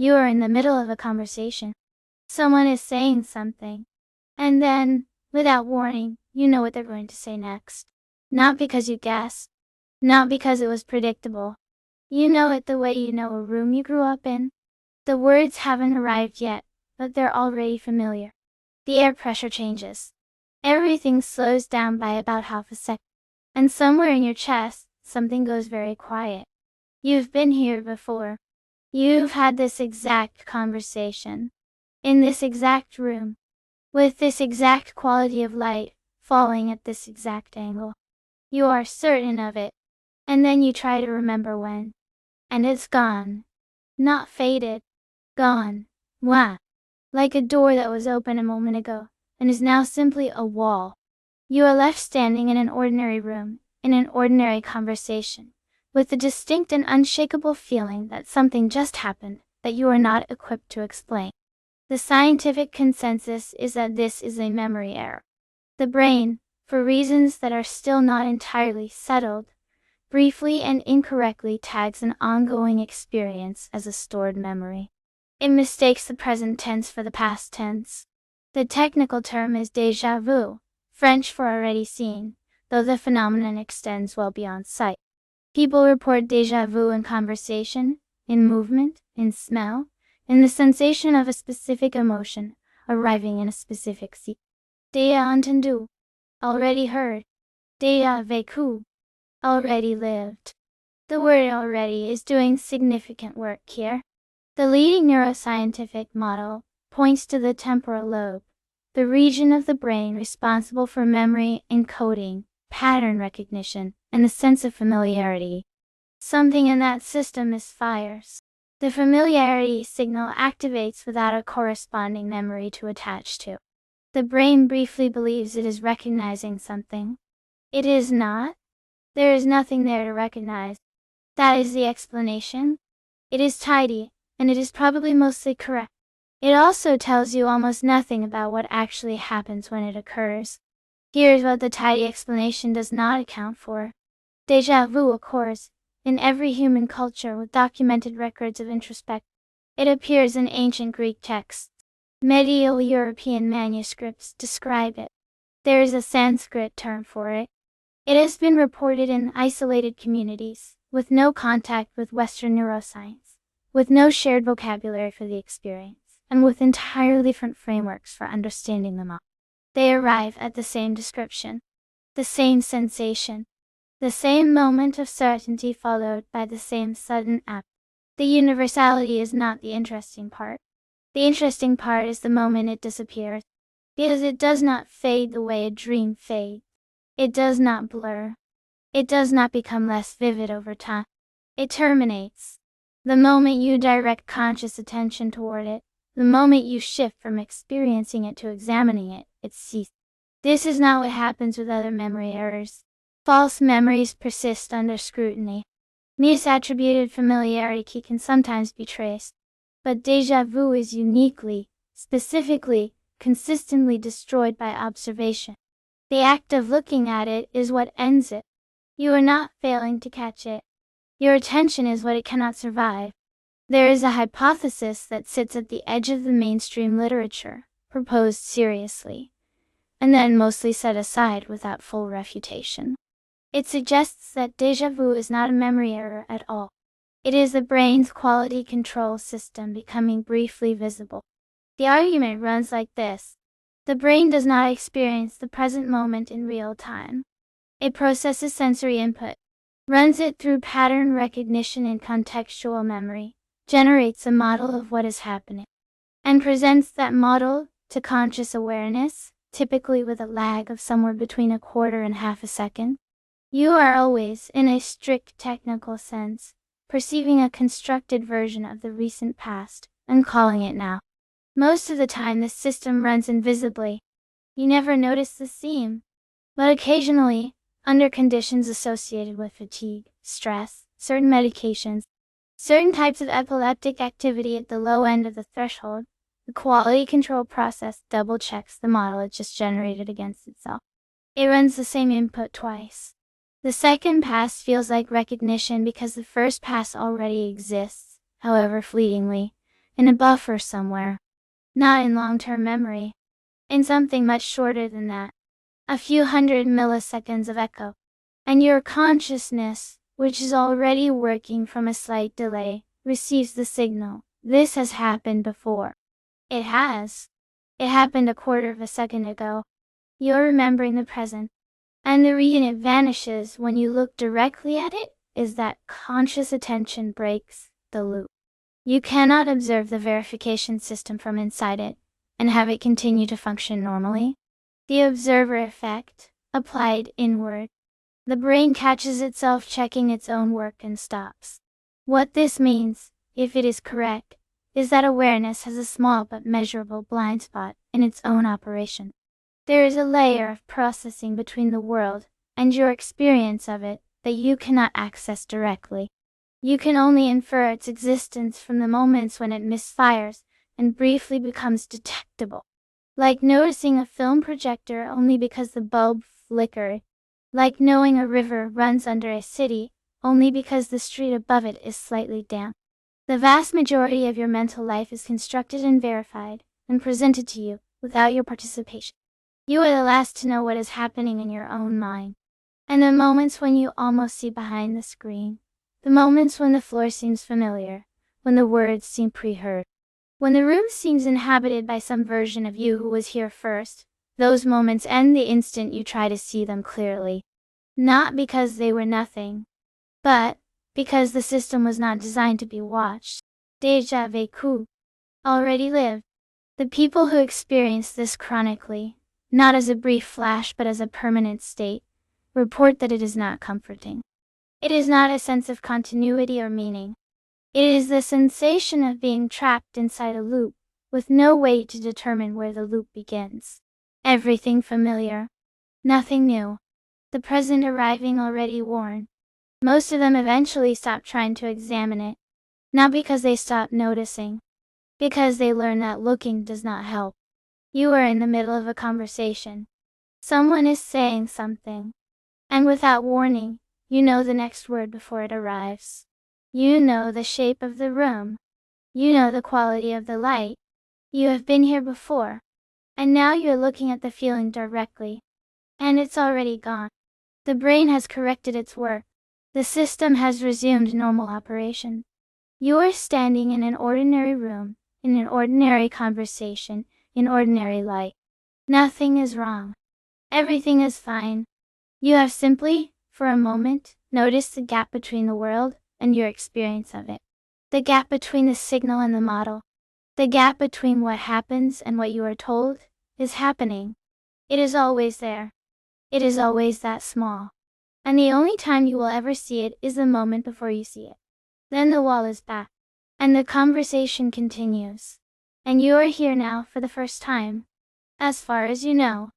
You are in the middle of a conversation. Someone is saying something. And then, without warning, you know what they're going to say next. Not because you guessed. Not because it was predictable. You know it the way you know a room you grew up in. The words haven't arrived yet, but they're already familiar. The air pressure changes. Everything slows down by about half a second. And somewhere in your chest, something goes very quiet. You've been here before. You've had this exact conversation. In this exact room. With this exact quality of light, falling at this exact angle. You are certain of it. And then you try to remember when. And it's gone. Not faded. Gone. Wah. Like a door that was open a moment ago, and is now simply a wall. You are left standing in an ordinary room, in an ordinary conversation, with the distinct and unshakable feeling that something just happened, that you are not equipped to explain. The scientific consensus is that this is a memory error. The brain, for reasons that are still not entirely settled, briefly and incorrectly tags an ongoing experience as a stored memory. It mistakes the present tense for the past tense. The technical term is déjà vu, French for already seen, though the phenomenon extends well beyond sight. People report déjà vu in conversation, in movement, in smell, in the sensation of a specific emotion, arriving in a specific seat. Déjà entendu, already heard. Déjà vécu, already lived. The word already is doing significant work here. The leading neuroscientific model points to the temporal lobe, the region of the brain responsible for memory encoding, pattern recognition, and the sense of familiarity. Something in that system misfires. The familiarity signal activates without a corresponding memory to attach to. The brain briefly believes it is recognizing something. It is not. There is nothing there to recognize. That is the explanation. It is tidy, and it is probably mostly correct. It also tells you almost nothing about what actually happens when it occurs. Here's what the tidy explanation does not account for. Déjà vu occurs in every human culture with documented records of introspection. It appears in ancient Greek texts. Medieval European manuscripts describe it. There is a Sanskrit term for it. It has been reported in isolated communities, with no contact with Western neuroscience, with no shared vocabulary for the experience, and with entirely different frameworks for understanding them all. They arrive at the same description, the same sensation, the same moment of certainty followed by the same sudden act. The universality is not the interesting part. The interesting part is the moment it disappears, because it does not fade the way a dream fades. It does not blur. It does not become less vivid over time. It terminates. The moment you direct conscious attention toward it, the moment you shift from experiencing it to examining it, it ceases. This is not what happens with other memory errors. False memories persist under scrutiny. Misattributed familiarity can sometimes be traced. But déjà vu is uniquely, specifically, consistently destroyed by observation. The act of looking at it is what ends it. You are not failing to catch it. Your attention is what it cannot survive. There is a hypothesis that sits at the edge of the mainstream literature, proposed seriously, and then mostly set aside without full refutation. It suggests that déjà vu is not a memory error at all. It is the brain's quality control system becoming briefly visible. The argument runs like this. The brain does not experience the present moment in real time. It processes sensory input, runs it through pattern recognition and contextual memory, generates a model of what is happening, and presents that model to conscious awareness, typically with a lag of somewhere between a quarter and half a second. You are always, in a strict technical sense, perceiving a constructed version of the recent past, and calling it now. Most of the time this system runs invisibly. You never notice the seam. But occasionally, under conditions associated with fatigue, stress, certain medications, certain types of epileptic activity at the low end of the threshold, the quality control process double-checks the model it just generated against itself. It runs the same input twice. The second pass feels like recognition because the first pass already exists, however fleetingly, in a buffer somewhere, not in long-term memory, in something much shorter than that, a few hundred milliseconds of echo. And your consciousness, which is already working from a slight delay, receives the signal. This has happened before. It has. It happened a quarter of a second ago. You're remembering the present. And the reason it vanishes when you look directly at it is that conscious attention breaks the loop. You cannot observe the verification system from inside it and have it continue to function normally. The observer effect, applied inward. The brain catches itself checking its own work and stops. What this means, if it is correct, is that awareness has a small but measurable blind spot in its own operation. There is a layer of processing between the world and your experience of it that you cannot access directly. You can only infer its existence from the moments when it misfires and briefly becomes detectable. Like noticing a film projector only because the bulb flickered. Like knowing a river runs under a city only because the street above it is slightly damp. The vast majority of your mental life is constructed and verified and presented to you without your participation. You are the last to know what is happening in your own mind. And the moments when you almost see behind the screen, the moments when the floor seems familiar, when the words seem pre-heard, when the room seems inhabited by some version of you who was here first, those moments end the instant you try to see them clearly. Not because they were nothing, but because the system was not designed to be watched. Déjà vécu. Already lived. The people who experience this chronically, not as a brief flash but as a permanent state, report that it is not comforting. It is not a sense of continuity or meaning. It is the sensation of being trapped inside a loop, with no way to determine where the loop begins. Everything familiar. Nothing new. The present arriving already worn. Most of them eventually stop trying to examine it. Not because they stop noticing. Because they learn that looking does not help. You are in the middle of a conversation. Someone is saying something. And without warning, you know the next word before it arrives. You know the shape of the room. You know the quality of the light. You have been here before. And now you're looking at the feeling directly. And it's already gone. The brain has corrected its work. The system has resumed normal operation. You are standing in an ordinary room, in an ordinary conversation, in ordinary light. Nothing is wrong. Everything is fine. You have simply, for a moment, noticed the gap between the world and your experience of it. The gap between the signal and the model. The gap between what happens and what you are told is happening. It is always there. It is always that small. And the only time you will ever see it is the moment before you see it. Then the wall is back. And the conversation continues. And you are here now for the first time. As far as you know.